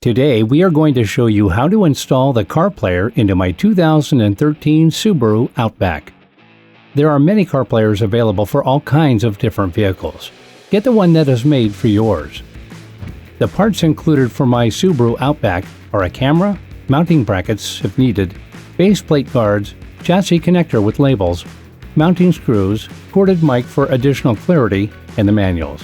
Today, we are going to show you how to install the CarPlayer into my 2013 Subaru Outback. There are many CarPlayers available for all kinds of different vehicles. Get the one that is made for yours. The parts included for my Subaru Outback are a camera, mounting brackets if needed, base plate guards, chassis connector with labels, mounting screws, corded mic for additional clarity, and the manuals.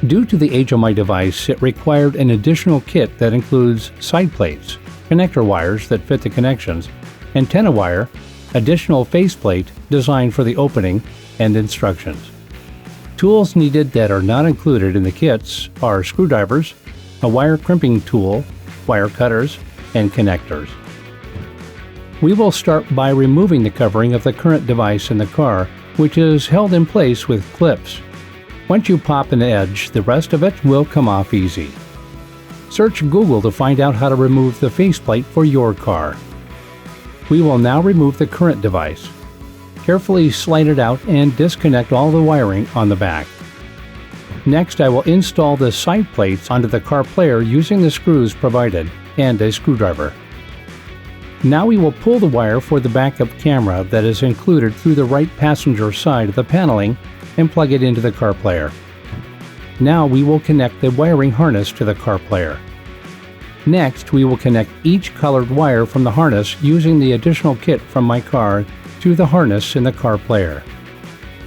Due to the age of my device, it required an additional kit that includes side plates, connector wires that fit the connections, antenna wire, additional faceplate designed for the opening, and instructions. Tools needed that are not included in the kits are screwdrivers, a wire crimping tool, wire cutters, and connectors. We will start by removing the covering of the current device in the car, which is held in place with clips. Once you pop an edge, the rest of it will come off easy. Search Google to find out how to remove the faceplate for your car. We will now remove the current device. Carefully slide it out and disconnect all the wiring on the back. Next, I will install the side plates onto the CarPlayer using the screws provided and a screwdriver. Now we will pull the wire for the backup camera that is included through the right passenger side of the paneling and plug it into the CarPlayer. Now we will connect the wiring harness to the CarPlayer. Next, we will connect each colored wire from the harness using the additional kit from my car to the harness in the CarPlayer.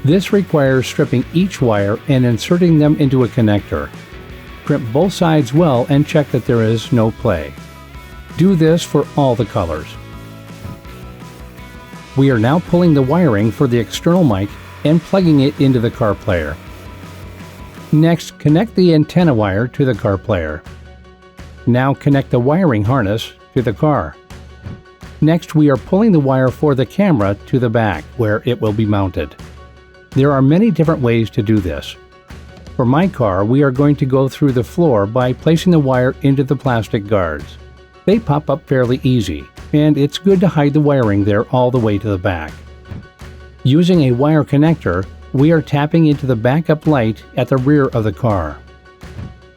This requires stripping each wire and inserting them into a connector. Crimp both sides well and check that there is no play. Do this for all the colors. We are now pulling the wiring for the external mic and plugging it into the CarPlayer. Next, connect the antenna wire to the CarPlayer. Now connect the wiring harness to the car. Next, we are pulling the wire for the camera to the back, where it will be mounted. There are many different ways to do this. For my car, we are going to go through the floor by placing the wire into the plastic guards. They pop up fairly easy, and it's good to hide the wiring there all the way to the back. Using a wire connector, we are tapping into the backup light at the rear of the car.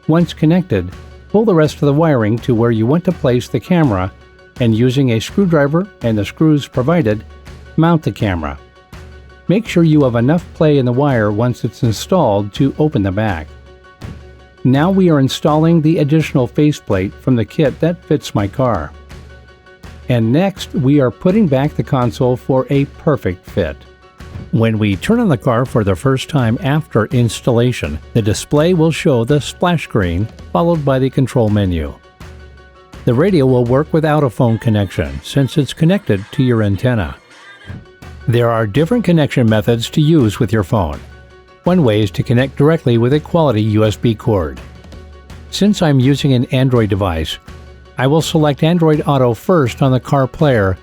Once connected, pull the rest of the wiring to where you want to place the camera, and using a screwdriver and the screws provided, mount the camera. Make sure you have enough play in the wire once it's installed to open the back. Now we are installing the additional faceplate from the kit that fits my car. And next, we are putting back the console for a perfect fit. When we turn on the car for the first time after installation, the display will show the splash screen followed by the control menu. The radio will work without a phone connection since it's connected to your antenna. There are different connection methods to use with your phone. One way is to connect directly with a quality USB cord. Since I'm using an Android device, I will select Android Auto first on the CarPlayer,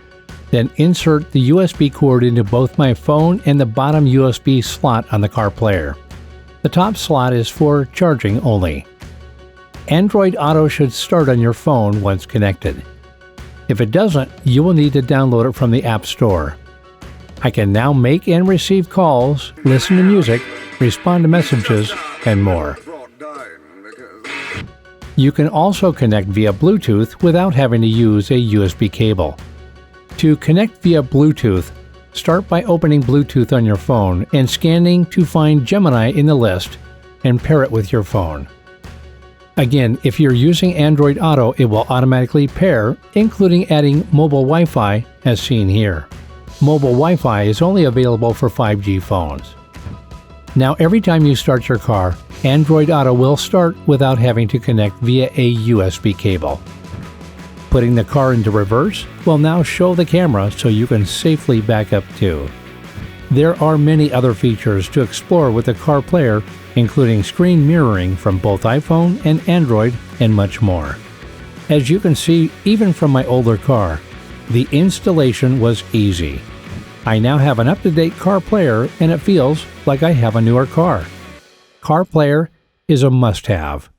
then insert the USB cord into both my phone and the bottom USB slot on the CarPlayer. The top slot is for charging only. Android Auto should start on your phone once connected. If it doesn't, you will need to download it from the App Store. I can now make and receive calls, listen to music, respond to messages, and more. You can also connect via Bluetooth without having to use a USB cable. To connect via Bluetooth, start by opening Bluetooth on your phone and scanning to find Gemini in the list and pair it with your phone. Again, if you're using Android Auto, it will automatically pair, including adding mobile Wi-Fi as seen here. Mobile Wi-Fi is only available for 5G phones. Now every time you start your car, Android Auto will start without having to connect via a USB cable. Putting the car into reverse will now show the camera so you can safely back up too. There are many other features to explore with the CarPlayer, including screen mirroring from both iPhone and Android and much more. As you can see, even from my older car, the installation was easy. I now have an up-to-date CarPlayer and it feels like I have a newer car. CarPlayer is a must-have.